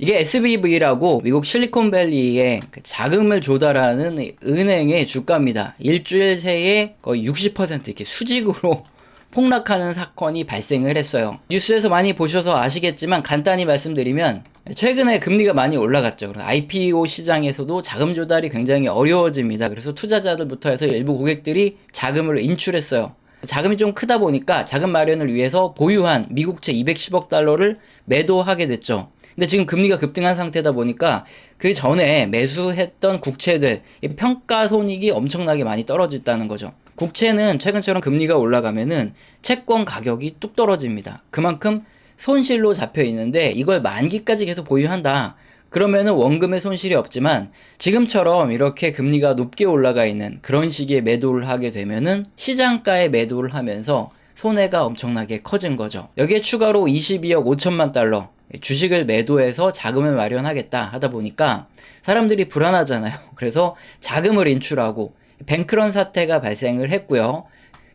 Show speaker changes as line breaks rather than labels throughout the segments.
이게 SBV라고 미국 실리콘밸리의 그 자금을 조달하는 은행의 주가입니다. 일주일 새에 거의 60% 이렇게 수직으로 폭락하는 사건이 발생을 했어요. 뉴스에서 많이 보셔서 아시겠지만 간단히 말씀드리면 최근에 금리가 많이 올라갔죠. IPO 시장에서도 자금 조달이 굉장히 어려워집니다. 그래서 투자자들부터 해서 일부 고객들이 자금을 인출했어요. 자금이 좀 크다 보니까 자금 마련을 위해서 보유한 미국채 210억 달러를 매도하게 됐죠. 근데 지금 금리가 급등한 상태다 보니까 그 전에 매수했던 국채들 평가 손익이 엄청나게 많이 떨어졌다는 거죠. 국채는 최근처럼 금리가 올라가면은 채권 가격이 뚝 떨어집니다. 그만큼 손실로 잡혀 있는데 이걸 만기까지 계속 보유한다. 그러면은 원금의 손실이 없지만 지금처럼 이렇게 금리가 높게 올라가 있는 그런 시기에 매도를 하게 되면은 시장가에 매도를 하면서 손해가 엄청나게 커진 거죠. 여기에 추가로 22억 5천만 달러 주식을 매도해서 자금을 마련하겠다 하다 보니까 사람들이 불안하잖아요. 그래서 자금을 인출하고 뱅크런 사태가 발생을 했고요.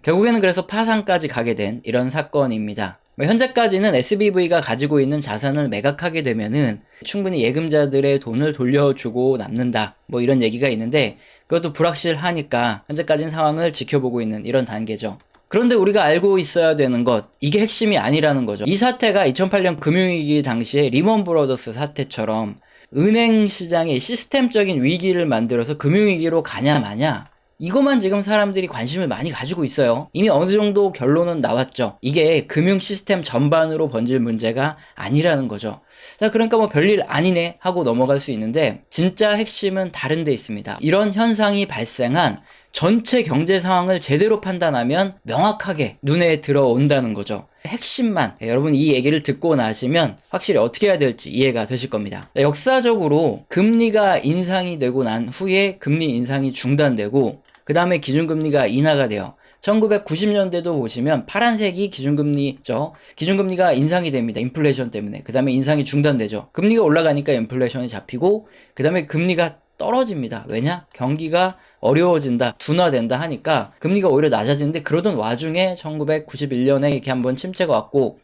결국에는 그래서 파산까지 가게 된 이런 사건입니다. 현재까지는 SBV가 가지고 있는 자산을 매각하게 되면은 충분히 예금자들의 돈을 돌려주고 남는다. 이런 얘기가 있는데 그것도 불확실하니까 현재까지는 상황을 지켜보고 있는 이런 단계죠. 그런데 우리가 알고 있어야 되는 것, 이게 핵심이 아니라는 거죠. 이 사태가 2008년 금융위기 당시에 리먼 브러더스 사태처럼 은행 시장에 시스템적인 위기를 만들어서 금융위기로 가냐 마냐, 이것만 지금 사람들이 관심을 많이 가지고 있어요. 이미 어느 정도 결론은 나왔죠. 이게 금융 시스템 전반으로 번질 문제가 아니라는 거죠. 자, 그러니까 별일 아니네 하고 넘어갈 수 있는데 진짜 핵심은 다른 데 있습니다. 이런 현상이 발생한 전체 경제 상황을 제대로 판단하면 명확하게 눈에 들어온다는 거죠. 핵심만 여러분 이 얘기를 듣고 나시면 확실히 어떻게 해야 될지 이해가 되실 겁니다. 역사적으로 금리가 인상이 되고 난 후에 금리 인상이 중단되고 그 다음에 기준금리가 인하가 돼요. 1990년대도 보시면 파란색이 기준금리죠. 기준금리가 인상이 됩니다. 인플레이션 때문에. 그 다음에 인상이 중단되죠. 금리가 올라가니까 인플레이션이 잡히고 그 다음에 금리가 떨어집니다. 왜냐? 경기가 어려워진다, 둔화된다 하니까 금리가 오히려 낮아지는데 그러던 와중에 1991년에 이렇게 한번 침체가 왔고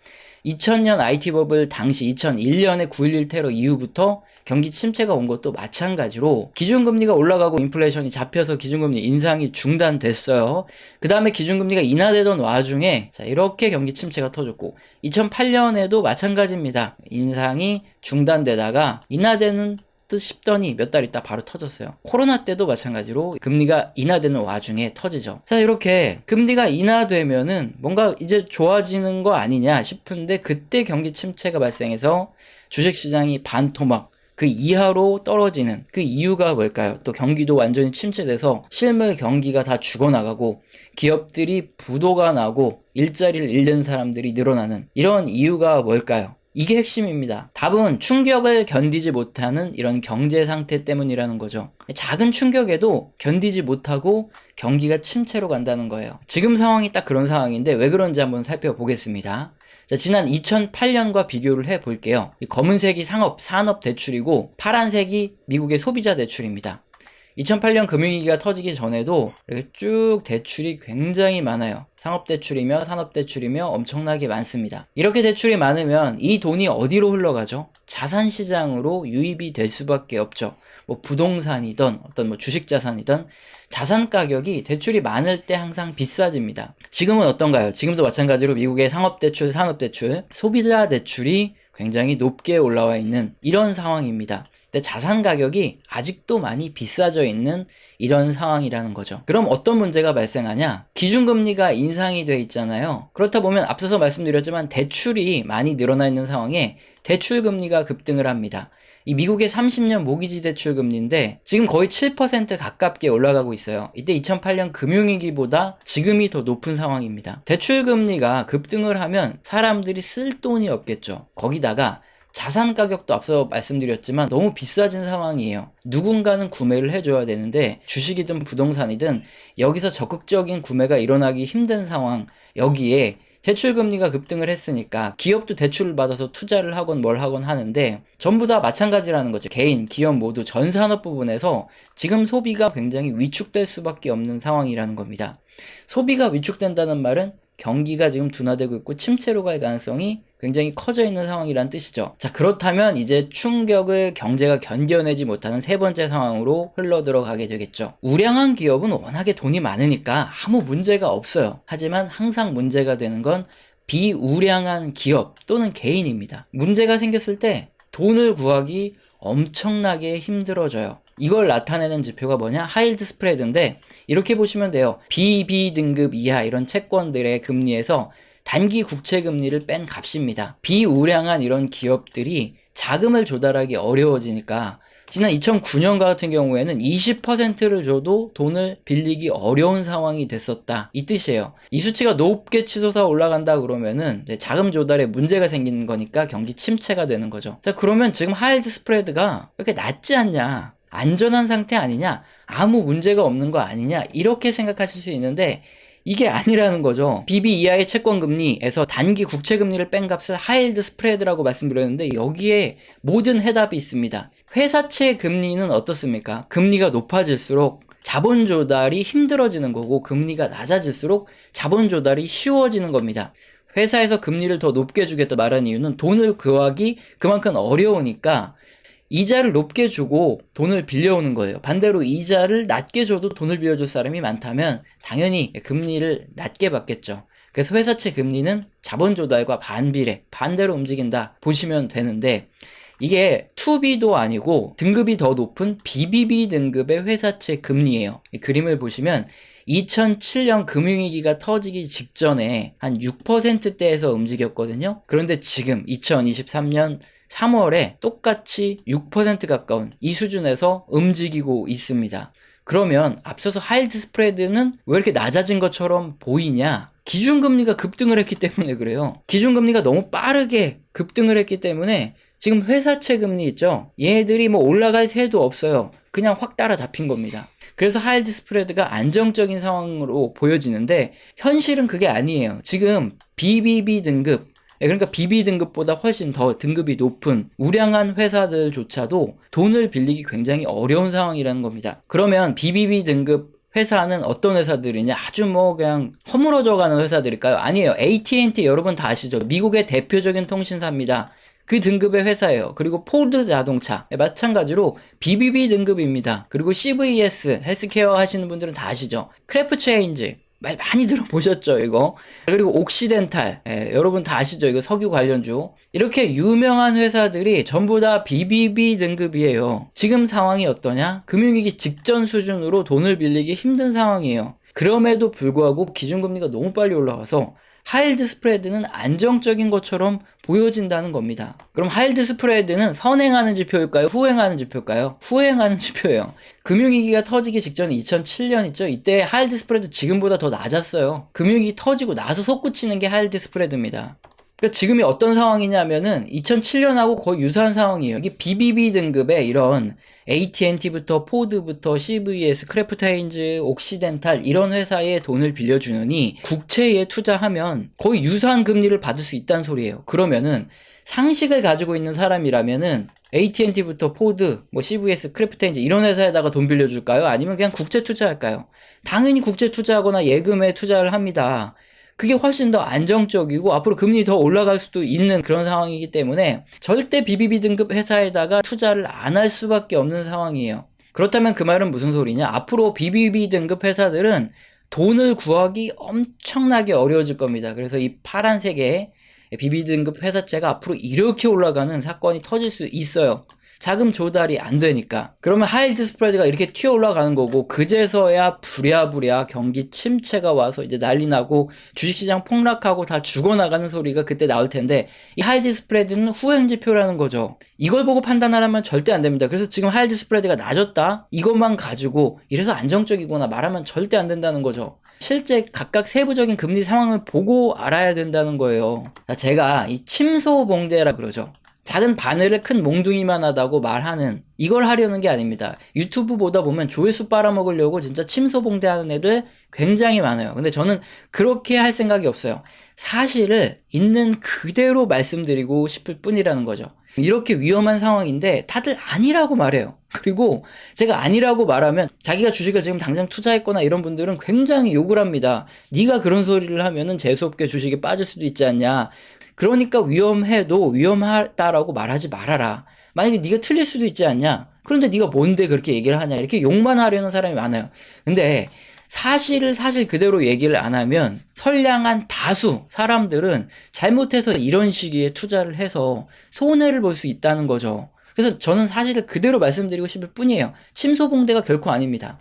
2000년 IT 버블 당시 2001년에 9.11 테러 이후부터 경기 침체가 온 것도 마찬가지로 기준금리가 올라가고 인플레이션이 잡혀서 기준금리 인상이 중단됐어요. 그 다음에 기준금리가 인하되던 와중에 자 이렇게 경기 침체가 터졌고 2008년에도 마찬가지입니다. 인상이 중단되다가 인하되는 듯 싶더니 몇 달 있다 바로 터졌어요. 코로나 때도 마찬가지로 금리가 인하되는 와중에 터지죠. 자 이렇게 금리가 인하되면은 뭔가 이제 좋아지는 거 아니냐 싶은데 그때 경기 침체가 발생해서 주식시장이 반토막 그 이하로 떨어지는 그 이유가 뭘까요? 또 경기도 완전히 침체돼서 실물 경기가 다 죽어나가고 기업들이 부도가 나고 일자리를 잃는 사람들이 늘어나는 이런 이유가 뭘까요? 이게 핵심입니다. 답은 충격을 견디지 못하는 이런 경제 상태 때문이라는 거죠. 작은 충격에도 견디지 못하고 경기가 침체로 간다는 거예요. 지금 상황이 딱 그런 상황인데 왜 그런지 한번 살펴보겠습니다. 자, 지난 2008년과 비교를 해볼게요. 이 검은색이 산업 대출이고 파란색이 미국의 소비자 대출입니다. 2008년 금융위기가 터지기 전에도 이렇게 쭉 대출이 굉장히 많아요. 상업대출이며 산업대출이며 엄청나게 많습니다. 이렇게 대출이 많으면 이 돈이 어디로 흘러가죠? 자산시장으로 유입이 될 수밖에 없죠. 부동산이든 어떤 주식자산이든 자산 가격이 대출이 많을 때 항상 비싸집니다. 지금은 어떤가요? 지금도 마찬가지로 미국의 상업대출, 산업대출, 소비자 대출이 굉장히 높게 올라와 있는 이런 상황입니다. 근데 자산 가격이 아직도 많이 비싸져 있는 이런 상황이라는 거죠. 그럼 어떤 문제가 발생하냐? 기준금리가 인상이 돼 있잖아요. 그렇다 보면 앞서서 말씀드렸지만 대출이 많이 늘어나 있는 상황에 대출금리가 급등을 합니다. 이 미국의 30년 모기지 대출 금리인데 지금 거의 7% 가깝게 올라가고 있어요. 이때 2008년 금융위기보다 지금이 더 높은 상황입니다. 대출 금리가 급등을 하면 사람들이 쓸 돈이 없겠죠. 거기다가 자산 가격도 앞서 말씀드렸지만 너무 비싸진 상황이에요. 누군가는 구매를 해줘야 되는데 주식이든 부동산이든 여기서 적극적인 구매가 일어나기 힘든 상황, 여기에 대출금리가 급등을 했으니까 기업도 대출을 받아서 투자를 하건 뭘 하건 하는데 전부 다 마찬가지라는 거죠. 개인, 기업 모두 전 산업 부분에서 지금 소비가 굉장히 위축될 수밖에 없는 상황이라는 겁니다. 소비가 위축된다는 말은 경기가 지금 둔화되고 있고 침체로 갈 가능성이 굉장히 커져 있는 상황이란 뜻이죠. 자, 그렇다면 이제 충격을 경제가 견뎌내지 못하는 세 번째 상황으로 흘러 들어가게 되겠죠. 우량한 기업은 워낙에 돈이 많으니까 아무 문제가 없어요. 하지만 항상 문제가 되는 건 비우량한 기업 또는 개인입니다. 문제가 생겼을 때 돈을 구하기 엄청나게 힘들어져요. 이걸 나타내는 지표가 뭐냐? 하이힐드 스프레드인데 이렇게 보시면 돼요. BB 등급 이하 이런 채권들의 금리에서 단기 국채 금리를 뺀 값입니다. 비우량한 이런 기업들이 자금을 조달하기 어려워지니까 지난 2009년 같은 경우에는 20%를 줘도 돈을 빌리기 어려운 상황이 됐었다. 이 뜻이에요. 이 수치가 높게 치솟아 올라간다 그러면은 자금 조달에 문제가 생기는 거니까 경기 침체가 되는 거죠. 자, 그러면 지금 하이힐드 스프레드가 이렇게 낮지 않냐? 안전한 상태 아니냐? 아무 문제가 없는 거 아니냐? 이렇게 생각하실 수 있는데 이게 아니라는 거죠. BB 이하의 채권 금리에서 단기 국채 금리를 뺀 값을 하이힐드 스프레드라고 말씀드렸는데 여기에 모든 해답이 있습니다. 회사채 금리는 어떻습니까? 금리가 높아질수록 자본 조달이 힘들어지는 거고 금리가 낮아질수록 자본 조달이 쉬워지는 겁니다. 회사에서 금리를 더 높게 주겠다 말하는 이유는 돈을 구하기 그만큼 어려우니까 이자를 높게 주고 돈을 빌려오는 거예요. 반대로 이자를 낮게 줘도 돈을 빌려줄 사람이 많다면 당연히 금리를 낮게 받겠죠. 그래서 회사채 금리는 자본 조달과 반비례, 반대로 움직인다 보시면 되는데 이게 2B도 아니고 등급이 더 높은 BBB 등급의 회사채 금리예요. 이 그림을 보시면 2007년 금융위기가 터지기 직전에 한 6%대에서 움직였거든요. 그런데 지금 2023년 3월에 똑같이 6% 가까운 이 수준에서 움직이고 있습니다. 그러면 앞서서 하이힐드 스프레드는 왜 이렇게 낮아진 것처럼 보이냐? 기준금리가 급등을 했기 때문에 그래요. 기준금리가 너무 빠르게 급등을 했기 때문에 지금 회사채 금리 있죠? 얘네들이 뭐 올라갈 새도 없어요. 그냥 확 따라잡힌 겁니다. 그래서 하이힐드 스프레드가 안정적인 상황으로 보여지는데 현실은 그게 아니에요. 지금 BBB 등급, 그러니까 BB 등급보다 훨씬 더 등급이 높은 우량한 회사들조차도 돈을 빌리기 굉장히 어려운 상황이라는 겁니다. 그러면 BBB 등급 회사는 어떤 회사들이냐? 아주 뭐 그냥 허물어져 가는 회사들일까요? 아니에요. AT&T 여러분 다 아시죠? 미국의 대표적인 통신사입니다. 그 등급의 회사예요. 그리고 포드 자동차 마찬가지로 BBB 등급입니다. 그리고 CVS 헬스케어 하시는 분들은 다 아시죠? 크래프체인지 말 많이 들어보셨죠 이거. 그리고 옥시덴탈 여러분 다 아시죠? 이거 석유 관련주. 이렇게 유명한 회사들이 전부 다 BBB 등급이에요. 지금 상황이 어떠냐? 금융위기 직전 수준으로 돈을 빌리기 힘든 상황이에요. 그럼에도 불구하고 기준금리가 너무 빨리 올라가서 하이힐드 스프레드는 안정적인 것처럼 보여진다는 겁니다. 그럼 하이힐드 스프레드는 선행하는 지표일까요? 후행하는 지표일까요? 후행하는 지표예요. 금융위기가 터지기 직전 2007년 있죠? 이때 하이힐드 스프레드 지금보다 더 낮았어요. 금융위기 터지고 나서 솟구치는 게 하이힐드 스프레드입니다. 그러니까 지금이 어떤 상황이냐면은 2007년하고 거의 유사한 상황이에요. 이게 BBB 등급의 이런 AT&T부터 포드부터 CVS, 크래프트하인즈, 옥시덴탈 이런 회사에 돈을 빌려주느니 국채에 투자하면 거의 유사한 금리를 받을 수 있다는 소리예요. 그러면은 상식을 가지고 있는 사람이라면은 AT&T부터 포드, 뭐 CVS, 크래프트하인즈 이런 회사에다가 돈 빌려줄까요? 아니면 그냥 국채 투자할까요? 당연히 국채 투자하거나 예금에 투자를 합니다. 그게 훨씬 더 안정적이고 앞으로 금리 더 올라갈 수도 있는 그런 상황이기 때문에 절대 BBB 등급 회사에다가 투자를 안 할 수밖에 없는 상황이에요. 그렇다면 그 말은 무슨 소리냐? 앞으로 BBB 등급 회사들은 돈을 구하기 엄청나게 어려워질 겁니다. 그래서 이 파란색의 BBB 등급 회사채가 앞으로 이렇게 올라가는 사건이 터질 수 있어요. 자금 조달이 안 되니까. 그러면 하이힐드 스프레드가 이렇게 튀어 올라가는 거고 그제서야 부랴부랴 경기 침체가 와서 이제 난리 나고 주식시장 폭락하고 다 죽어나가는 소리가 그때 나올 텐데 이 하이힐드 스프레드는 후행 지표라는 거죠. 이걸 보고 판단하려면 절대 안 됩니다. 그래서 지금 하이힐드 스프레드가 낮았다? 이것만 가지고 이래서 안정적이구나 말하면 절대 안 된다는 거죠. 실제 각각 세부적인 금리 상황을 보고 알아야 된다는 거예요. 제가 이 침소봉대라 그러죠. 작은 바늘을 큰 몽둥이만 하다고 말하는 이걸 하려는 게 아닙니다. 유튜브 보다 보면 조회수 빨아먹으려고 진짜 침소봉대하는 애들 굉장히 많아요. 근데 저는 그렇게 할 생각이 없어요. 사실을 있는 그대로 말씀드리고 싶을 뿐이라는 거죠. 이렇게 위험한 상황인데 다들 아니라고 말해요. 그리고 제가 아니라고 말하면 자기가 주식을 지금 당장 투자했거나 이런 분들은 굉장히 욕을 합니다. 네가 그런 소리를 하면은 재수없게 주식에 빠질 수도 있지 않냐. 그러니까 위험해도 위험하다라고 말하지 말아라. 만약에 네가 틀릴 수도 있지 않냐? 그런데 네가 뭔데 그렇게 얘기를 하냐? 이렇게 욕만 하려는 사람이 많아요. 근데 사실을 사실 그대로 얘기를 안 하면 선량한 다수 사람들은 잘못해서 이런 시기에 투자를 해서 손해를 볼 수 있다는 거죠. 그래서 저는 사실을 그대로 말씀드리고 싶을 뿐이에요. 침소봉대가 결코 아닙니다.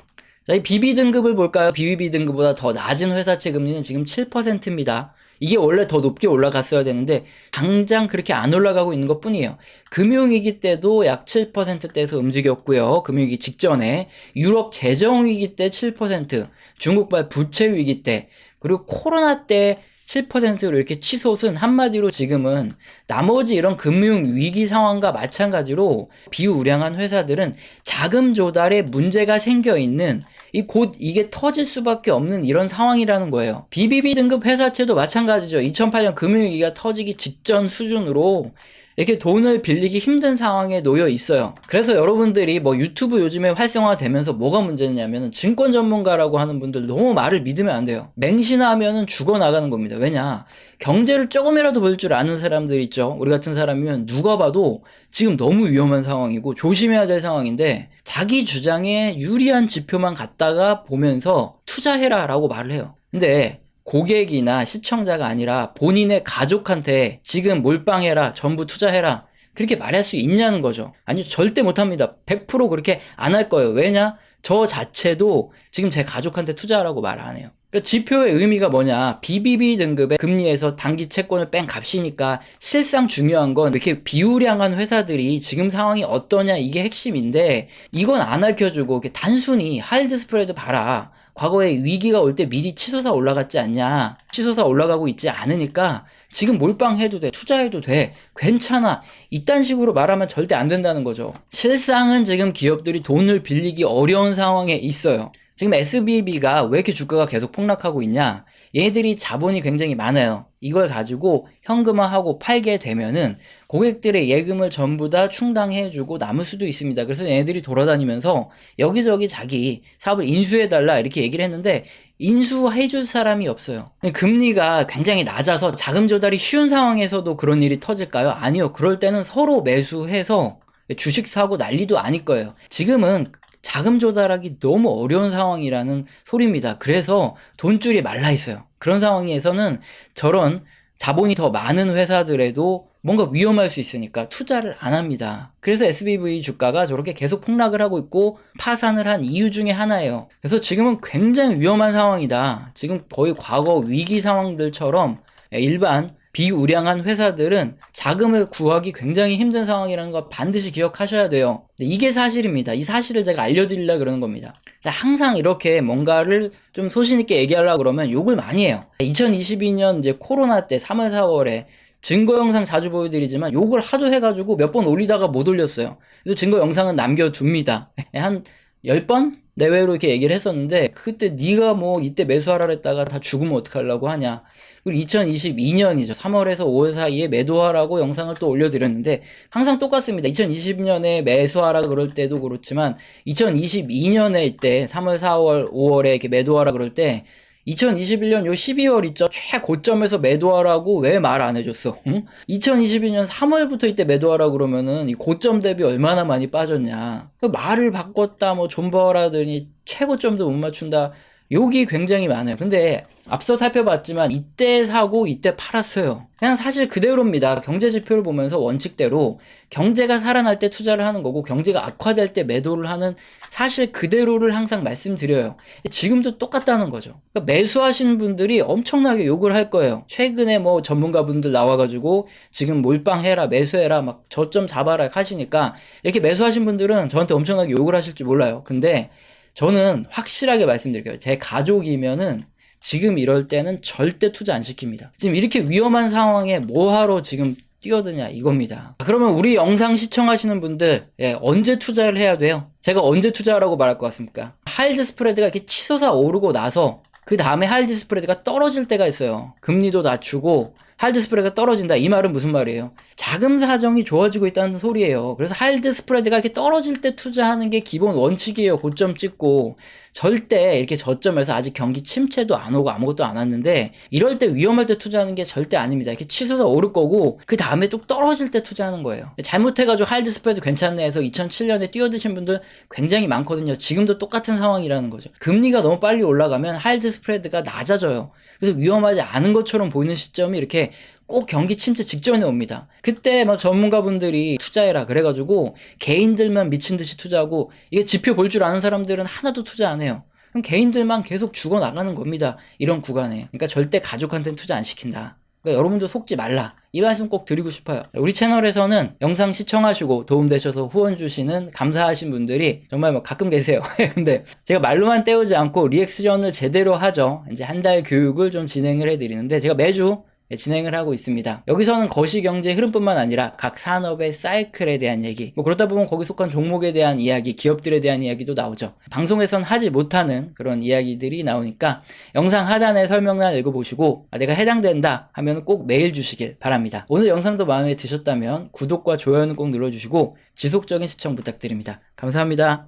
자, 이 BB 등급을 볼까요? BBB 등급보다 더 낮은 회사채 금리는 지금 7%입니다. 이게 원래 더 높게 올라갔어야 되는데 당장 그렇게 안 올라가고 있는 것 뿐이에요. 금융위기 때도 약 7%대에서 움직였고요. 금융위기 직전에 유럽 재정위기 때 7%, 중국발 부채위기 때, 그리고 코로나 때 7%로 이렇게 치솟은, 한마디로 지금은 나머지 이런 금융위기 상황과 마찬가지로 비우량한 회사들은 자금 조달에 문제가 생겨있는, 곧 이게 터질 수밖에 없는 이런 상황이라는 거예요. BBB 등급 회사채도 마찬가지죠. 2008년 금융위기가 터지기 직전 수준으로 이렇게 돈을 빌리기 힘든 상황에 놓여 있어요. 그래서 여러분들이 뭐 유튜브 요즘에 활성화되면서 뭐가 문제냐면은 증권 전문가라고 하는 분들 너무 말을 믿으면 안 돼요. 맹신하면은 죽어나가는 겁니다. 왜냐? 경제를 조금이라도 볼 줄 아는 사람들 있죠. 우리 같은 사람이면 누가 봐도 지금 너무 위험한 상황이고 조심해야 될 상황인데 자기 주장에 유리한 지표만 갖다가 보면서 투자해라 라고 말을 해요. 근데 고객이나 시청자가 아니라 본인의 가족한테 지금 몰빵해라, 전부 투자해라, 그렇게 말할 수 있냐는 거죠. 아니, 절대 못합니다. 100% 그렇게 안 할 거예요. 왜냐? 저 자체도 지금 제 가족한테 투자하라고 말 안 해요. 그러니까 지표의 의미가 뭐냐? BBB 등급의 금리에서 단기 채권을 뺀 값이니까 실상 중요한 건 이렇게 비우량한 회사들이 지금 상황이 어떠냐, 이게 핵심인데 이건 안 알려주고 이렇게 단순히 하이드 스프레드 봐라, 과거에 위기가 올 때 미리 치솟아 올라갔지 않냐, 치솟아 올라가고 있지 않으니까 지금 몰빵해도 돼, 투자해도 돼, 괜찮아, 이딴 식으로 말하면 절대 안 된다는 거죠. 실상은 지금 기업들이 돈을 빌리기 어려운 상황에 있어요. 지금 SBB가 왜 이렇게 주가가 계속 폭락하고 있냐? 얘들이 자본이 굉장히 많아요. 이걸 가지고 현금화하고 팔게 되면은 고객들의 예금을 전부 다 충당해주고 남을 수도 있습니다. 그래서 얘들이 돌아다니면서 여기저기 자기 사업을 인수해달라 이렇게 얘기를 했는데 인수해줄 사람이 없어요. 금리가 굉장히 낮아서 자금 조달이 쉬운 상황에서도 그런 일이 터질까요? 아니요. 그럴 때는 서로 매수해서 주식 사고 난리도 아닐 거예요. 지금은 자금 조달하기 너무 어려운 상황이라는 소리입니다. 그래서 돈줄이 말라 있어요. 그런 상황에서는 저런 자본이 더 많은 회사들에도 뭔가 위험할 수 있으니까 투자를 안 합니다. 그래서 SBV 주가가 저렇게 계속 폭락을 하고 있고 파산을 한 이유 중에 하나예요. 그래서 지금은 굉장히 위험한 상황이다. 지금 거의 과거 위기 상황들처럼 일반 비우량한 회사들은 자금을 구하기 굉장히 힘든 상황이라는 거 반드시 기억하셔야 돼요. 이게 사실입니다. 이 사실을 제가 알려드리려고 그러는 겁니다. 항상 이렇게 뭔가를 좀 소신있게 얘기하려고 그러면 욕을 많이 해요. 2022년 이제 코로나 때 3월, 4월에 증거 영상 자주 보여드리지만 욕을 하도 해가지고 몇 번 올리다가 못 올렸어요. 그래서 증거 영상은 남겨둡니다. 한 10번? 내외로 이렇게 얘기를 했었는데 그때 네가 뭐 이때 매수하라 그랬다가 다 죽으면 어떡하려고 하냐. 그리고 2022년이죠. 3월에서 5월 사이에 매도하라고 영상을 또 올려드렸는데 항상 똑같습니다. 2020년에 매수하라 그럴 때도 그렇지만 2022년에 이때 3월, 4월, 5월에 이렇게 매도하라 그럴 때 2021년 요 12월 있죠. 최고점에서 매도하라고 왜 말 안 해줬어? 응? 2022년 3월부터 이때 매도하라고 그러면은 이 고점 대비 얼마나 많이 빠졌냐. 말을 바꿨다, 뭐 존버라더니 최고점도 못 맞춘다. 욕이 굉장히 많아요. 근데 앞서 살펴봤지만 이때 사고 이때 팔았어요. 그냥 사실 그대로입니다. 경제 지표를 보면서 원칙대로 경제가 살아날 때 투자를 하는 거고 경제가 악화될 때 매도를 하는 사실 그대로를 항상 말씀드려요. 지금도 똑같다는 거죠. 그러니까 매수하신 분들이 엄청나게 욕을 할 거예요. 최근에 뭐 전문가분들 나와가지고 지금 몰빵해라, 매수해라, 막 저점 잡아라 하시니까 이렇게 매수하신 분들은 저한테 엄청나게 욕을 하실지 몰라요. 근데 저는 확실하게 말씀드릴게요. 제 가족이면은 지금 이럴 때는 절대 투자 안 시킵니다. 지금 이렇게 위험한 상황에 뭐하러 지금 뛰어드냐 이겁니다. 그러면 우리 영상 시청하시는 분들 언제 투자를 해야 돼요? 제가 언제 투자하라고 말할 것 같습니까? 하이드 스프레드가 이렇게 치솟아 오르고 나서 그 다음에 하이드 스프레드가 떨어질 때가 있어요. 금리도 낮추고 할드 스프레드가 떨어진다. 이 말은 무슨 말이에요? 자금 사정이 좋아지고 있다는 소리예요. 그래서 할드 스프레드가 이렇게 떨어질 때 투자하는 게 기본 원칙이에요. 고점 찍고. 절대 이렇게 저점에서 아직 경기 침체도 안 오고 아무것도 안 왔는데 이럴 때 위험할 때 투자하는 게 절대 아닙니다. 이렇게 치솟아 오를 거고 그 다음에 쭉 떨어질 때 투자하는 거예요. 잘못해가지고 할드 스프레드 괜찮네 해서 2007년에 뛰어드신 분들 굉장히 많거든요. 지금도 똑같은 상황이라는 거죠. 금리가 너무 빨리 올라가면 할드 스프레드가 낮아져요. 그래서 위험하지 않은 것처럼 보이는 시점이 이렇게 꼭 경기 침체 직전에 옵니다. 그때 막 전문가분들이 투자해라 그래가지고 개인들만 미친 듯이 투자하고 이게 지표 볼 줄 아는 사람들은 하나도 투자 안 해요. 그럼 개인들만 계속 죽어나가는 겁니다. 이런 구간에. 그러니까 절대 가족한테는 투자 안 시킨다. 그러니까 여러분도 속지 말라. 이 말씀 꼭 드리고 싶어요. 우리 채널에서는 영상 시청하시고 도움되셔서 후원 주시는 감사하신 분들이 정말 뭐 가끔 계세요. 근데 제가 말로만 때우지 않고 리액션을 제대로 하죠. 이제 한 달 교육을 좀 진행을 해드리는데 제가 매주 진행을 하고 있습니다. 여기서는 거시경제 흐름뿐만 아니라 각 산업의 사이클에 대한 얘기, 뭐 그러다 보면 거기 속한 종목에 대한 이야기, 기업들에 대한 이야기도 나오죠. 방송에선 하지 못하는 그런 이야기들이 나오니까 영상 하단에 설명란 읽어보시고 내가 해당된다 하면 꼭 메일 주시길 바랍니다. 오늘 영상도 마음에 드셨다면 구독과 좋아요는 꼭 눌러주시고 지속적인 시청 부탁드립니다. 감사합니다.